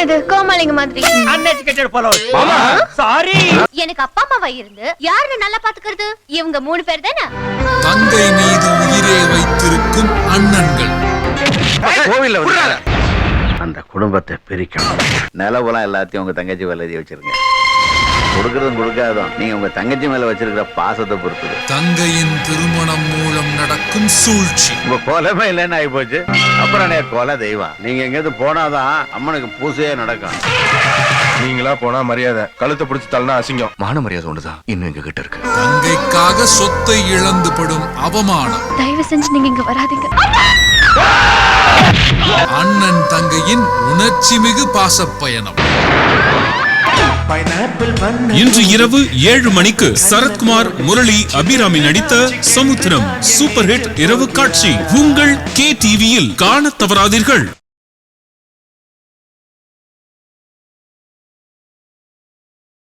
இது கோமாளிங்க மாதிரி. Uneducated fellow. Sorry. எனக்கு அப்பா அம்மாவா இருந்து யாருன்னு நல்லா பாத்துக்கிறது? இவங்க 3 பேர் தானே. தங்கை மீது உயிரை வைத்திருக்கும் அண்ணன்கள். கோவில்ல அந்த குடும்பத்தை பிரிக்கணும். நிலவுலாம் எல்லாத்தையும் உங்க தங்கச்சி மேல எழுதி வச்சிருங்க. கொடுக்கறதும் கொடுக்காதும் நீங்க உங்க தங்கச்சி மேல வச்சிருக்கிற பாசத்தை பொறுத்தது. தங்கையின் திருமணம் மூலம் நடக்கும் சூழ்ச்சி. உங்க கோலமே இல்லைன்னு ஆகி போச்சு. அப்புறம் கோல தெய்வம். நீங்க எங்கேயாவது போனாதான் அம்மனுக்கு பூசையே நடக்கும். நீங்களா போனா மரியாதை, கழுத்தை பிடிச்சி தள்ளனா அசிங்கம். மான மரியாதை ஒண்ணுதான் இன்னும் எங்க கிட்ட இருக்கு. தங்கைக்காக சொத்தை இழந்து படும் அவமானம். தயவு செஞ்சு நீங்க இங்க வராதீங்க. அண்ணன் தங்கையின் உணர்ச்சி மிகு பாசப்பயணம். இன்று இரவு 7 மணிக்கு சரத்குமார், முரளி, அபிராமி நடித்த சமுத்திரம் சூப்பர் ஹிட் இரவு காட்சி உங்கள் KTV-யில் காணத் தவறாதீர்கள்.